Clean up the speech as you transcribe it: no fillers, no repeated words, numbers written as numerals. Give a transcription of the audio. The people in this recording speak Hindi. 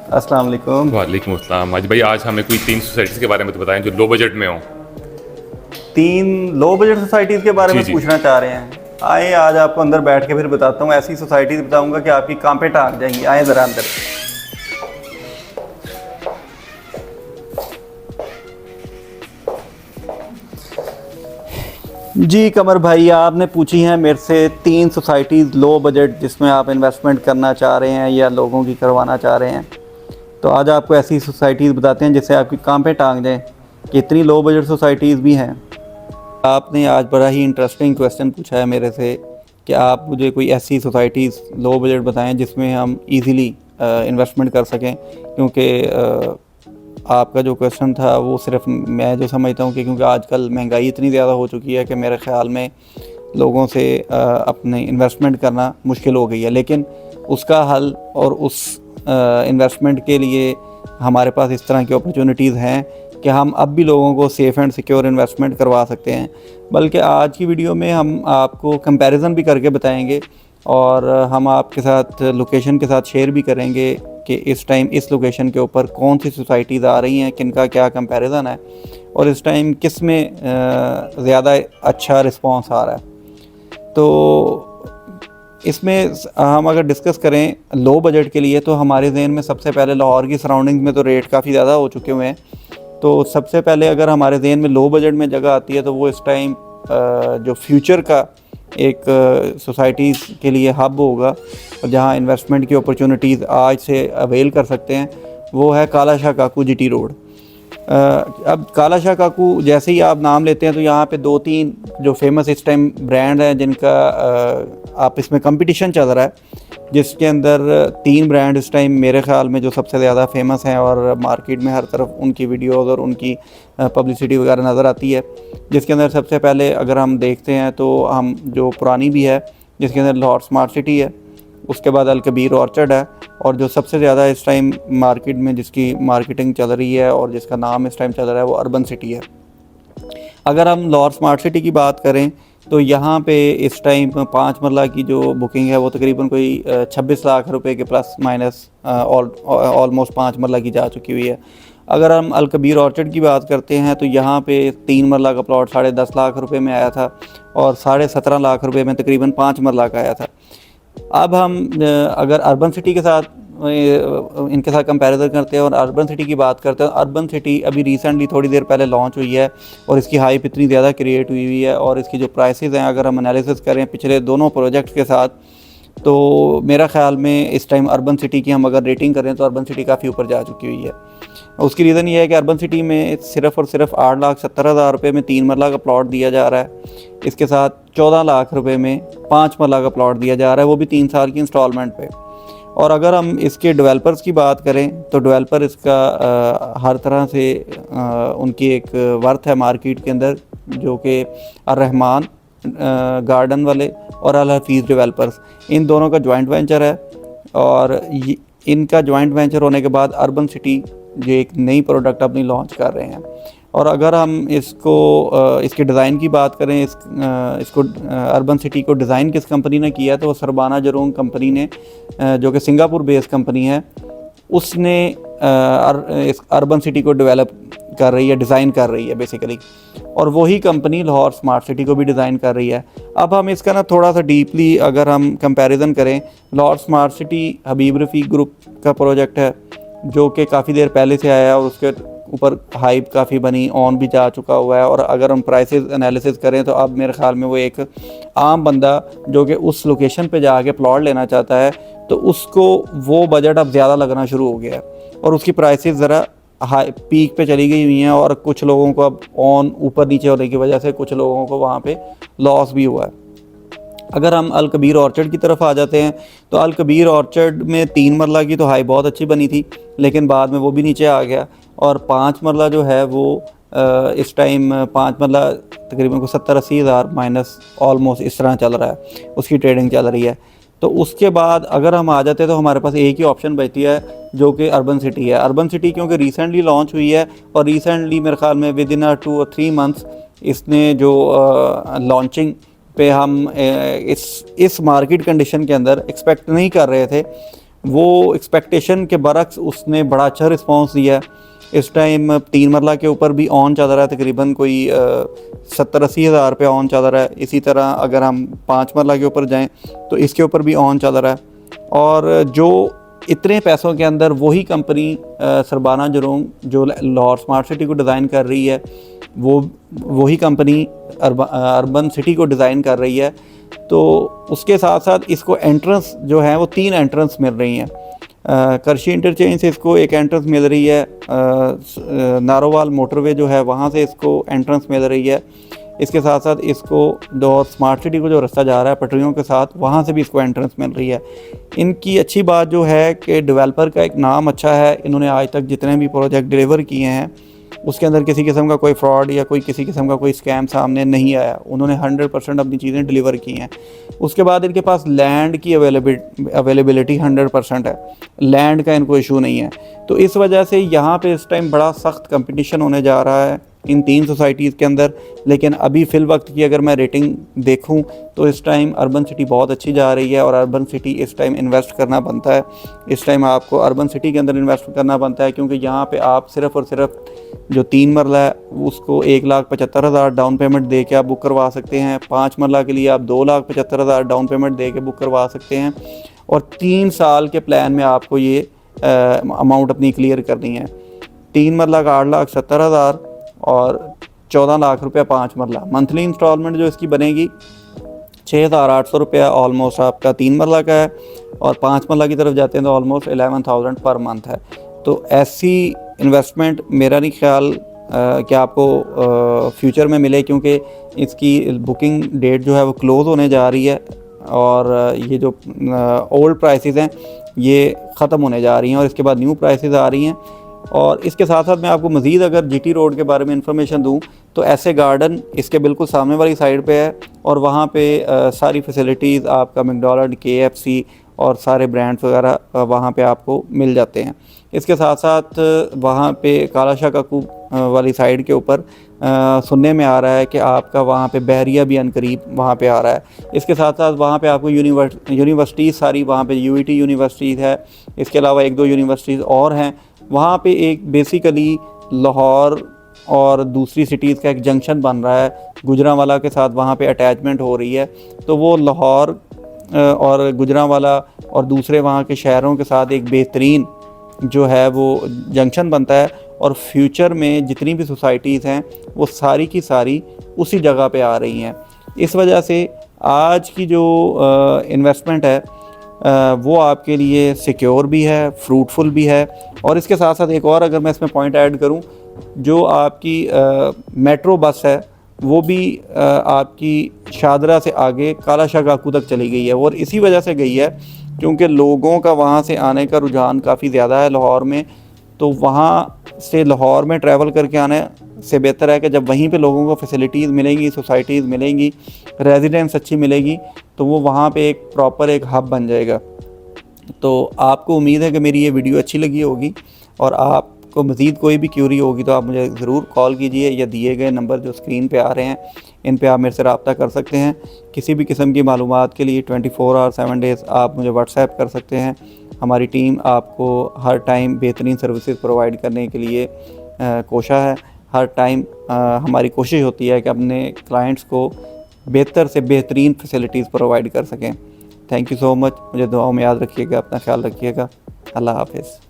अस्सलाम वालेकुम। वालेकुम अस्सलाम। आज भाई, आज हमें कोई 3 सोसाइटीज़ के बारे में तो बताएं जो लो बजट में हों। 3 लो बजट सोसाइटीज़ के बारे जी में जी। पूछना चाह रहे हैं। आए आज आपको अंदर बैठ के फिर बताता हूँ, ऐसी सोसाइटीज़ बताऊँगा कि आपकी कांपे टाँग जाएंगी। आए ज़रा अंदर। जी कमर भाई, आपने पूछी हैं मेरे से 3 सोसाइटीज़ लो बजट जिसमें आप इन्वेस्टमेंट करना चाह रहे हैं या लोगों की करवाना चाह रहे हैं। तो आज आपको ऐसी सोसाइटीज़ बताते हैं जिससे आपकी कांपे टाँग जाएँ कि इतनी लो बजट सोसाइटीज़ भी हैं। आपने आज बड़ा ही इंटरेस्टिंग क्वेश्चन पूछा है मेरे से कि आप मुझे कोई ऐसी सोसाइटीज़ लो बजट बताएं जिसमें हम इजीली इन्वेस्टमेंट कर सकें, क्योंकि आपका जो क्वेश्चन था वो सिर्फ मैं जो समझता हूँ कि क्योंकि आजकल महंगाई इतनी ज़्यादा हो चुकी है कि मेरे ख़्याल में लोगों से अपने इन्वेस्टमेंट करना मुश्किल हो गई है। लेकिन उसका हल और उस इन्वेस्टमेंट के लिए हमारे पास इस तरह की अपॉर्चुनिटीज़ हैं कि हम अब भी लोगों को सेफ़ एंड सिक्योर इन्वेस्टमेंट करवा सकते हैं। बल्कि आज की वीडियो में हम आपको कंपैरिजन भी करके बताएंगे और हम आपके साथ लोकेशन के साथ शेयर भी करेंगे कि इस टाइम इस लोकेशन के ऊपर कौन सी सोसाइटीज़ आ रही हैं, किनका क्या कंपैरिजन है और इस टाइम किस में ज़्यादा अच्छा रिस्पांस आ रहा है। तो इसमें हम अगर डिस्कस करें लो बजट के लिए तो हमारे जहन में सबसे पहले लाहौर की सराउंडिंग में तो रेट काफ़ी ज़्यादा हो चुके हुए हैं। तो सबसे पहले अगर हमारे जहन में लो बजट में जगह आती है तो वो इस टाइम जो फ्यूचर का एक सोसाइटीज़ के लिए हब होगा और जहाँ इन्वेस्टमेंट की अपॉर्चुनिटीज़ आज से अवेल कर सकते हैं, वो है काला शाह काकू जीटी रोड। अब काला शाह काकू जैसे ही आप नाम लेते हैं तो यहाँ पे 2-3 जो फेमस इस टाइम ब्रांड हैं जिनका आप इसमें कंपटीशन चल रहा है, जिसके अंदर 3 ब्रांड इस टाइम मेरे ख़्याल में जो सबसे ज़्यादा फेमस हैं और मार्केट में हर तरफ उनकी वीडियोज़ और उनकी पब्लिसिटी वगैरह नज़र आती है। जिसके अंदर सबसे पहले अगर हम देखते हैं तो हम जो पुरानी भी है जिसके अंदर लाहौर स्मार्ट सिटी है, उसके बाद अल कबीर ऑर्चर्ड है और जो सबसे ज़्यादा इस टाइम मार्केट में जिसकी मार्केटिंग चल रही है और जिसका नाम इस टाइम चल रहा है वो अर्बन सिटी है। अगर हम लाहौर स्मार्ट सिटी की बात करें तो यहाँ पे इस टाइम 5 मरला की जो बुकिंग है वो तकरीबन कोई 26 लाख रुपए के प्लस माइनस ऑलमोस्ट 5 मरला की जा चुकी हुई है। अगर हम अल कबीर ऑर्चर्ड की बात करते हैं तो यहाँ पे 3 मरला का प्लॉट 10.5 लाख रुपए में आया था और 17.5 लाख रुपए में तकरीबन 5 मरला का आया था। अब हम अगर अर्बन सिटी के साथ इनके साथ कंपैरिजन करते हैं और अर्बन सिटी की बात करते हैं, अर्बन सिटी अभी रिसेंटली थोड़ी देर पहले लॉन्च हुई है और इसकी हाइप इतनी ज़्यादा क्रिएट हुई है और इसकी जो प्राइसेस हैं अगर हम एनालिसिस करें पिछले दोनों प्रोजेक्ट्स के साथ, तो मेरा ख़्याल में इस टाइम अर्बन सिटी की हम अगर रेटिंग करें तो अर्बन सिटी काफ़ी ऊपर जा चुकी हुई है। उसकी रीज़न ये है कि अर्बन सिटी में सिर्फ़ और सिर्फ 8,70,000 रुपये में 3 मरला का प्लॉट दिया जा रहा है। इसके साथ 14 लाख रुपए में 5 मरला का प्लॉट दिया जा रहा है, वो भी 3 साल की इंस्टॉलमेंट पे। और अगर हम इसके डेवलपर्स की बात करें तो डेवलपर इसका हर तरह से उनकी एक वर्थ है मार्केट के अंदर, जो कि अर्रहमान गार्डन वाले और अल हफीज़ डेवलपर्स, इन दोनों का जॉइंट वेंचर है। और इनका जॉइंट वेंचर होने के बाद अर्बन सिटी जो एक नई प्रोडक्ट अपनी लॉन्च कर रहे हैं। और अगर हम इसको इसके डिज़ाइन की बात करें, इसको अर्बन सिटी को डिज़ाइन किस कंपनी ने किया है तो वो सरबाना जरूंग कंपनी ने, जो कि सिंगापुर बेस्ड कंपनी है, उसने इस अर्बन सिटी को डेवलप कर रही है, डिज़ाइन कर रही है बेसिकली। और वही कंपनी लाहौर स्मार्ट सिटी को भी डिज़ाइन कर रही है। अब हम इसका ना थोड़ा सा डीपली अगर हम कंपैरिजन करें, लाहौर स्मार्ट सिटी हबीब रफ़ीक ग्रुप का प्रोजेक्ट है जो कि काफ़ी देर पहले से आया है और उसके ऊपर हाइप काफ़ी बनी, ऑन भी जा चुका हुआ है। और अगर हम प्राइसेस एनालिसिस करें तो अब मेरे ख़्याल में वो एक आम बंदा जो कि उस लोकेशन पे जाके प्लॉट लेना चाहता है तो उसको वो बजट अब ज़्यादा लगना शुरू हो गया है और उसकी प्राइसेस ज़रा हाई पीक पे चली गई हुई हैं और कुछ लोगों को अब ऑन ऊपर नीचे होने की वजह से कुछ लोगों को वहाँ पे लॉस भी हुआ है। अगर हम अल कबीर ऑर्चर्ड की तरफ आ जाते हैं तो अल कबीर ऑर्चर्ड में 3 मरला की तो हाई बहुत अच्छी बनी थी, लेकिन बाद में वो भी नीचे आ गया और 5 मरला जो है वो इस टाइम 5 मरला तकरीबन को 70-80 हज़ार माइनस ऑलमोस्ट इस तरह चल रहा है, उसकी ट्रेडिंग चल रही है। तो उसके बाद अगर हम आ जाते हैं तो हमारे पास एक ही ऑप्शन बचती है जो कि अर्बन सिटी है। अर्बन सिटी क्योंकि रिसेंटली लॉन्च हुई है और रिसेंटली मेरे ख्याल में विद इन 2 और 3 मंथ्स इसने जो लॉन्चिंग पे हम इस मार्केट कंडीशन के अंदर एक्सपेक्ट नहीं कर रहे थे वो एक्सपेक्टेशन के बरक्स उसने बड़ा अच्छा रिस्पांस दिया है। इस टाइम 3 मरला के ऊपर भी ऑन चल रहा है, तकरीबन कोई 70-80 हज़ार रुपये ऑन चल रहा है। इसी तरह अगर हम 5 मरला के ऊपर जाएं तो इसके ऊपर भी ऑन चल रहा है। और जो इतने पैसों के अंदर वही कंपनी सरबाना जरोंग जो लाहौर स्मार्ट सिटी को डिज़ाइन कर रही है, वो वही कंपनी अर्बन सिटी को डिज़ाइन कर रही है। तो उसके साथ साथ इसको एंट्रेंस जो है वो 3 एंट्रेंस मिल रही हैं। करशी इंटरचेंज से इसको एक एंट्रेंस मिल रही है, नारोवाल मोटरवे जो है वहाँ से इसको एंट्रेंस मिल रही है। इसके साथ साथ इसको लाहौर स्मार्ट सिटी को जो रास्ता जा रहा है पटरियों के साथ, वहाँ से भी इसको एंट्रेंस मिल रही है। इनकी अच्छी बात जो है कि डेवलपर का एक नाम अच्छा है। इन्होंने आज तक जितने भी प्रोजेक्ट डिलीवर किए हैं उसके अंदर किसी किस्म का कोई फ्रॉड या कोई किसी किस्म का कोई स्कैम सामने नहीं आया। उन्होंने 100% अपनी चीज़ें डिलीवर की हैं। उसके बाद इनके पास लैंड की अवेलेबिलिटी 100% है, लैंड का इनको इशू नहीं है। तो इस वजह से यहाँ पे इस टाइम बड़ा सख्त कंपटीशन होने जा रहा है इन 3 सोसाइटीज़ के अंदर। लेकिन अभी फ़िल वक्त की अगर मैं रेटिंग देखूं तो इस टाइम अर्बन सिटी बहुत अच्छी जा रही है और अर्बन सिटी इस टाइम इन्वेस्ट करना बनता है। इस टाइम आपको अर्बन सिटी के अंदर इन्वेस्ट करना बनता है, क्योंकि यहाँ पे आप सिर्फ़ और सिर्फ जो 3 मरला है उसको 1,75,000 डाउन पेमेंट दे के आप बुक करवा सकते हैं। 5 मरला के लिए आप 2,75,000 डाउन पेमेंट दे के बुक करवा सकते हैं। और 3 साल के प्लान में आपको ये अमाउंट अपनी क्लियर करनी है। 3 मरला का 8,70,000 और 14 लाख रुपया 5 मरला। मंथली इंस्टॉलमेंट जो इसकी बनेगी 6,800 रुपया ऑलमोस्ट आपका 3 मरला का है, और 5 मरला की तरफ जाते हैं तो ऑलमोस्ट 11,000 पर मंथ है। तो ऐसी इन्वेस्टमेंट मेरा नहीं ख्याल कि आपको फ्यूचर में मिले, क्योंकि इसकी बुकिंग डेट जो है वो क्लोज़ होने जा रही है और ये जो ओल्ड प्राइसेस हैं ये ख़त्म होने जा रही हैं और इसके बाद न्यू प्राइसेस आ रही हैं। और इसके साथ साथ मैं आपको मज़ीद अगर जीटी रोड के बारे में इंफॉर्मेशन दूं तो ऐसे गार्डन इसके बिल्कुल सामने वाली साइड पे है और वहाँ पे सारी फैसिलिटीज़ आपका मैकडॉनल्ड, KFC और सारे ब्रांड्स वगैरह वहाँ पे आपको मिल जाते हैं। इसके साथ साथ वहाँ पे कालाशाह काकू वाली साइड के ऊपर सुनने में आ रहा है कि आपका वहाँ पे बहरिया भी अनकरीब वहाँ पे आ रहा है। इसके साथ साथ वहाँ पे आपको यूनिवर्सिटीज़ सारी वहाँ पे UET यूनिवर्सिटीज़ है। इसके अलावा 1-2 यूनिवर्सिटीज़ और हैं। वहाँ पे एक बेसिकली लाहौर और दूसरी सिटीज़ का एक जंक्शन बन रहा है, गुजरांवाला के साथ वहाँ पे अटैचमेंट हो रही है। तो वो लाहौर और गुजरांवाला और दूसरे वहाँ के शहरों के साथ एक बेहतरीन जो है वो जंक्शन बनता है और फ्यूचर में जितनी भी सोसाइटीज़ हैं वो सारी की सारी उसी जगह पे आ रही हैं। इस वजह से आज की जो इन्वेस्टमेंट है वो आपके लिए सिक्योर भी है, फ्रूटफुल भी है। और इसके साथ साथ एक और अगर मैं इसमें पॉइंट ऐड करूं, जो आपकी मेट्रो बस है वो भी आपकी शादरा से आगे कालाशाह काकू तक चली गई है। और इसी वजह से गई है क्योंकि लोगों का वहाँ से आने का रुझान काफ़ी ज़्यादा है लाहौर में। तो वहाँ से लाहौर में ट्रैवल करके आने से बेहतर है कि जब वहीं पे लोगों को फैसिलिटीज़ मिलेंगी, सोसाइटीज़ मिलेंगी, रेजिडेंस अच्छी मिलेगी, तो वो वहाँ पे एक प्रॉपर एक हब बन जाएगा। तो आपको उम्मीद है कि मेरी ये वीडियो अच्छी लगी होगी और आपको मज़ीद कोई भी क्यूरी होगी तो आप मुझे ज़रूर कॉल कीजिए या दिए गए नंबर जो स्क्रीन पे आ रहे हैं इन पे आप मेरे से रब्ता कर सकते हैं। किसी भी किस्म की मालूमात के लिए 24 आवर 7 डेज़ आप मुझे व्हाट्सएप कर सकते हैं। हमारी टीम आपको हर टाइम बेहतरीन सर्विसेज प्रोवाइड करने के लिए कोशा है। हर टाइम हमारी कोशिश होती है कि अपने क्लाइंट्स को बेहतर से बेहतरीन फैसिलिटीज़ प्रोवाइड कर सकें। Thank you so much. मुझे दुआओं में याद रखिएगा, अपना ख्याल रखिएगा। अल्लाह हाफ़िज़।